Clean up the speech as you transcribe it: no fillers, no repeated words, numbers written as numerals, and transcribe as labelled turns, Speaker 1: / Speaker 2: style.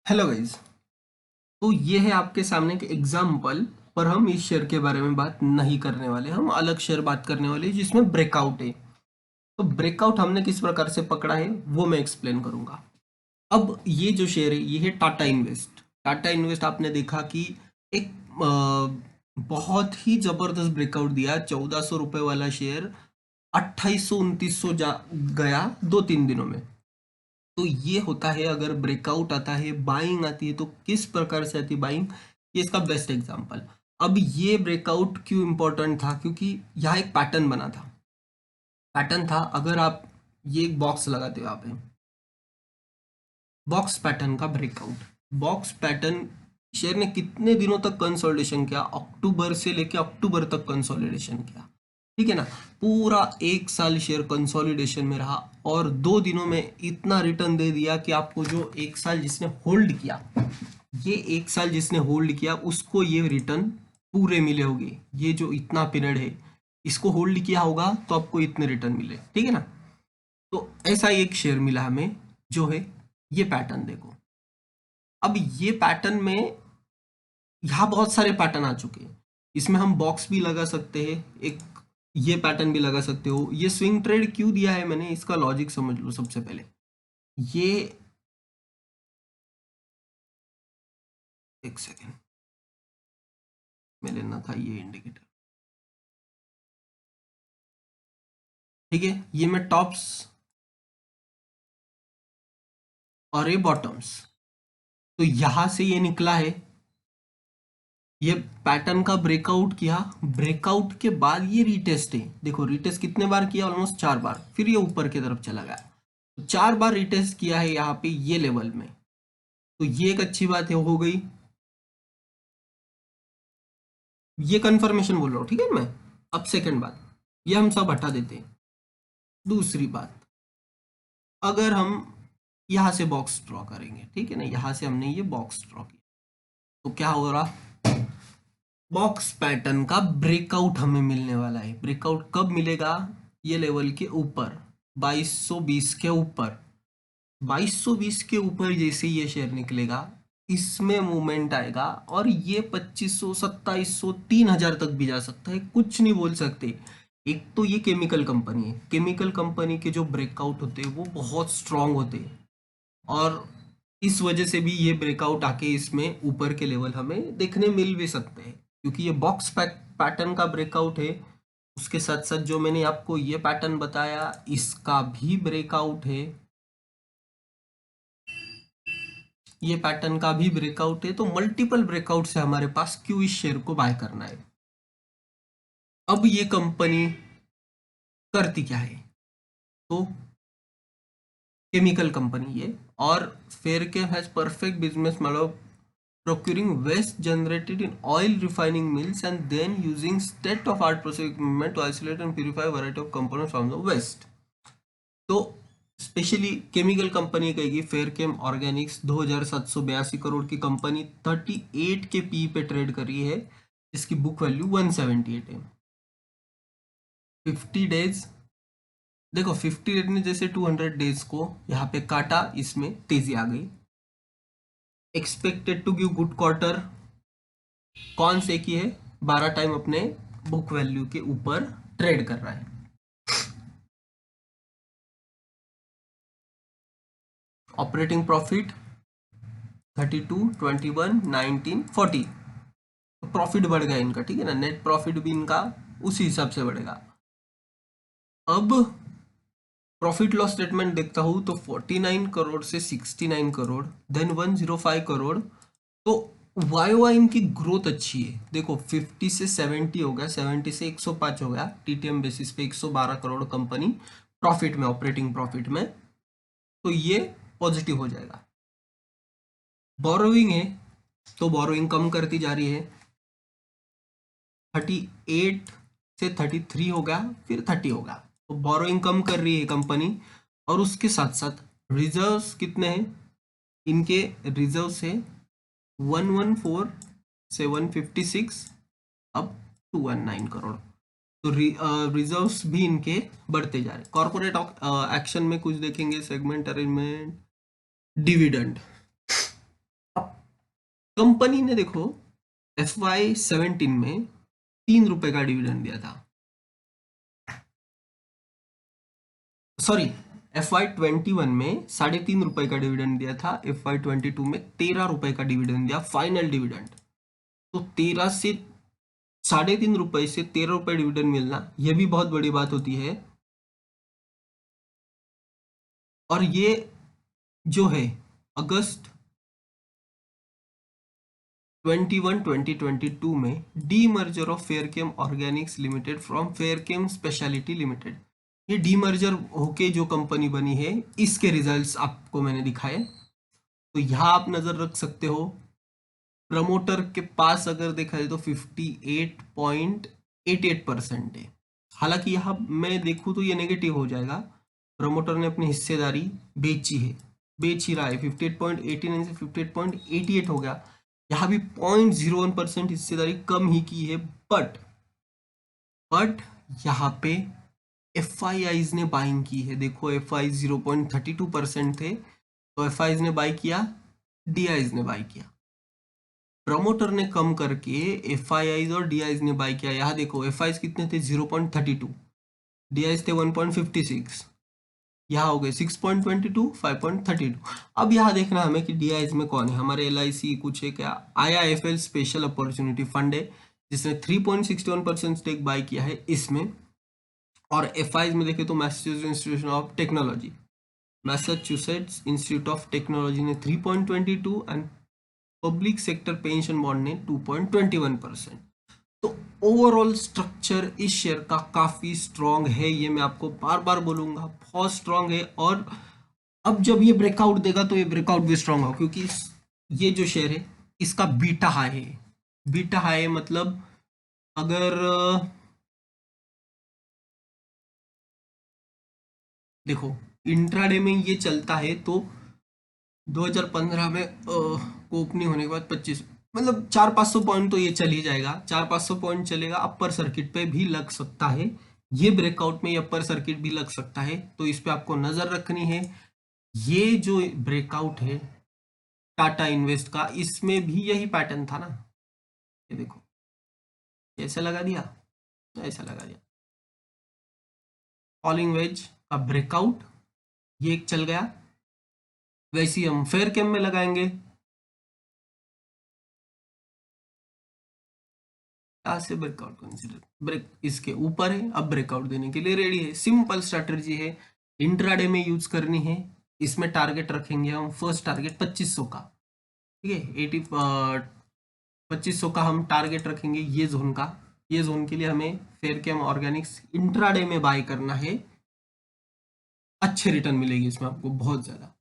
Speaker 1: Hello guys. तो ये है आपके सामने एक एग्जाम्पल, पर हम इस शेयर के बारे में बात नहीं करने वाले। हम अलग शेयर बात करने वाले हैं जिसमें ब्रेकआउट है। तो ब्रेकआउट हमने किस प्रकार से पकड़ा है वो मैं एक्सप्लेन करूंगा। अब ये जो शेयर है ये है टाटा इन्वेस्ट। टाटा इन्वेस्ट आपने देखा कि एक बहुत ही जबरदस्त ब्रेकआउट दिया। 1400 रुपये वाला शेयर 2800 2900 जा गया 2-3 दिनों में। तो ये होता है अगर ब्रेकआउट आता है, बाइंग आती है, तो किस प्रकार से आती है बाइंग, ये इसका बेस्ट एग्जांपल। अब ये ब्रेकआउट क्यों इंपॉर्टेंट था, क्योंकि यहाँ एक पैटर्न बना था। पैटर्न था, अगर आप ये एक बॉक्स लगाते हो यहाँ पे, बॉक्स पैटर्न का ब्रेकआउट। बॉक्स पैटर्न शेयर ने कितने दिनों तक कंसोलिडेशन किया, अक्टूबर से लेके अक्टूबर तक कंसोलिडेशन किया। ठीक है ना, पूरा 1 साल शेयर कंसोलिडेशन में रहा और 2 दिनों में इतना रिटर्न दे दिया कि आपको जो 1 साल जिसने होल्ड किया, ये 1 साल जिसने होल्ड किया उसको ये रिटर्न पूरे मिले होंगे। ये जो इतना पीरियड है इसको होल्ड किया होगा तो आपको इतने रिटर्न मिले। ठीक है ना, तो ऐसा एक शेयर मिला हमें जो है ये पैटर्न। देखो, अब ये पैटर्न में यहाँ बहुत सारे पैटर्न आ चुके हैं। इसमें हम बॉक्स भी लगा सकते हैं, एक ये पैटर्न भी लगा सकते हो। ये स्विंग ट्रेड क्यों दिया है मैंने, इसका लॉजिक समझ लो सबसे पहले। ये एक सेकेंड में लेना था ये इंडिकेटर। ठीक है, ये मैं टॉप्स और ये बॉटम्स, तो यहां से ये निकला है। ये पैटर्न का ब्रेकआउट किया, ब्रेकआउट के बाद ये रीटेस्ट है। देखो रीटेस्ट कितने बार किया, ऑलमोस्ट 4 बार। फिर ये ऊपर की तरफ चला गया, तो 4 बार रीटेस्ट किया है यहाँ पे ये लेवल में। तो ये एक अच्छी बात है, हो गई। ये कंफर्मेशन बोल रहा हूँ, ठीक है मैं। अब सेकंड बात, ये हम सब हटा देते हैं। दूसरी बात, अगर हम यहां से बॉक्स ड्रॉ करेंगे, ठीक है ना, यहां से हमने ये बॉक्स ड्रॉ किया, तो क्या हो रहा, बॉक्स पैटर्न का ब्रेकआउट हमें मिलने वाला है। ब्रेकआउट कब मिलेगा, ये लेवल के ऊपर, 2220 के ऊपर। 2220 के ऊपर जैसे ये शेयर निकलेगा, इसमें मूवमेंट आएगा और ये 2500 2700 3000 तक भी जा सकता है, कुछ नहीं बोल सकते। एक तो ये केमिकल कंपनी है, केमिकल कंपनी के जो ब्रेकआउट होते हैं वो बहुत स्ट्रांग होते हैं, और इस वजह से भी ये ब्रेकआउट आके इसमें ऊपर के लेवल हमें देखने मिल भी सकते हैं, क्योंकि ये बॉक्स पैटर्न का ब्रेकआउट है। उसके साथ साथ जो मैंने आपको ये पैटर्न बताया इसका भी ब्रेकआउट है, ये पैटर्न का भी ब्रेकआउट है। तो मल्टीपल ब्रेकआउट से हमारे पास क्यों इस शेयर को बाय करना है। अब ये कंपनी करती क्या है, तो केमिकल कंपनी ये, और Fairchem has perfect business model procuring waste generated in oil refining mills and then using state of art process equipment to isolate and purify a variety of components from the waste। तो specially chemical company कहेगी फेयरकेम Organics, 2782 crore की company 38 के P पे trade कर रही है, जिसकी book value 178 है। 50 डेज, देखो 50 डेज ने जैसे 200 डेज को यहाँ पे काटा, इसमें तेजी आ गई। Expected to give good quarter, कौन से की है, 12 टाइम अपने बुक वैल्यू के ऊपर ट्रेड कर रहा है। ऑपरेटिंग प्रॉफिट 32 21 19 40, प्रॉफिट बढ़ गया इनका, ठीक है ना। नेट प्रॉफिट भी इनका उसी हिसाब से बढ़ेगा। अब प्रॉफिट लॉस स्टेटमेंट देखता हूं तो 49 करोड़ से 69 करोड़, देन 105 करोड़। तो वाई वाई इनकी ग्रोथ अच्छी है। देखो 50 से 70 हो गया, 70 से 105 हो गया, टीटीएम बेसिस पे 112 करोड़ कंपनी प्रॉफिट में, ऑपरेटिंग प्रॉफिट में। तो ये पॉजिटिव हो जाएगा। बोरोइंग है तो बोरोइंग कम करती जा रही है, 38 से 33 हो गया, फिर 30 होगा। तो बोरोइंग कम कर रही है कंपनी। और उसके साथ साथ रिजर्व्स कितने हैं, इनके रिजर्व्स है 114 से 156 अब 219 करोड़। तो रिजर्व्स भी इनके बढ़ते जा रहे। कॉर्पोरेट एक्शन में कुछ देखेंगे, सेगमेंट अरेंजमेंट, डिविडेंड। कंपनी ने देखो FY17 में 3 रुपए का डिविडेंड दिया था, सॉरी FY21 में 3.5 रुपए का डिविडेंड दिया था, FY22 में 13 रुपए का डिविडेंड दिया फाइनल डिविडेंड। तो 3.5 रुपए से 13 रुपए डिविडेंड मिलना यह भी बहुत बड़ी बात होती है। और ये जो है अगस्त 2022 में demerger of Fairchem organics limited from Fairchem speciality limited, ये डीमर्जर होके जो कंपनी बनी है इसके रिजल्ट्स आपको मैंने दिखाए। तो यहाँ आप नजर रख सकते हो, प्रमोटर के पास अगर देखा जाए तो 58.88% है। हालांकि यहाँ मैं देखूँ तो ये नेगेटिव हो जाएगा, प्रमोटर ने अपनी हिस्सेदारी बेची है, बेच ही रहा है, 58.89 से 58.88 हो गया। यहाँ भी 0.01% हिस्सेदारी कम ही की है, बट यहाँ पे FIIs ने बाइंग की है। देखो FI 0.32% थे तो FIs ने बाई किया, DIs ने बाई किया। प्रमोटर ने कम करके FIIs और DIs ने बाई किया। यहाँ देखो FIs कितने थे 0.32, DIs थे 1.56, यहाँ हो गए 6.22, 5.32। अब यहाँ देखना हमें कि DIs में कौन है, हमारे LIC कुछ है क्या, IIFL स्पेशल अपॉर्चुनिटी फंड है जिसने 3.61% स्टेक बाई किया है इसमें। और FIs में देखें तो मैसाचुसेट्स इंस्टीट्यूट ऑफ टेक्नोलॉजी ने 3.22 and public sector pension bond ने 2.21%। तो ओवरऑल स्ट्रक्चर इस शेयर का काफी स्ट्रांग है, ये मैं आपको बार बार बोलूंगा, बहुत स्ट्रांग है। और अब जब ये ब्रेकआउट देगा तो ये ब्रेकआउट भी स्ट्रांग होगा, क्योंकि ये जो शेयर है इसका बीटा हाई है। बीटा हाई मतलब अगर देखो इंट्राडे में ये चलता है तो 2015 में ओपनिंग होने के बाद 25 मतलब 400-500 पॉइंट तो ये चल ही जाएगा, 400-500 पॉइंट चलेगा, अपर सर्किट पे भी लग सकता है, ये ब्रेकआउट में अपर सर्किट भी लग सकता है। तो इस पे आपको नजर रखनी है। ये जो ब्रेकआउट है टाटा इन्वेस्ट का, इसमें भी यही पैटर्न था ना, ये देखो ऐसा लगा दिया, ऐसा लगा दिया, फॉलिंग वेज का ब्रेकआउट, ये एक चल गया। वैसे ही हम फेयर कैम में लगाएंगे, से ब्रेकआउट कंसीडर, ब्रेक इसके ऊपर है, अब ब्रेकआउट देने के लिए रेडी है। सिंपल स्ट्रैटेजी है, इंट्राडे में यूज करनी है। इसमें टारगेट रखेंगे हम, फर्स्ट टारगेट 2500 का, ठीक है, 2500 का हम टारगेट रखेंगे ये जोन का। ये जोन के लिए हमें फेयरकेम ऑर्गेनिक्स इंट्राडे में बाय करना है, अच्छे रिटर्न मिलेगी इसमें आपको बहुत ज्यादा।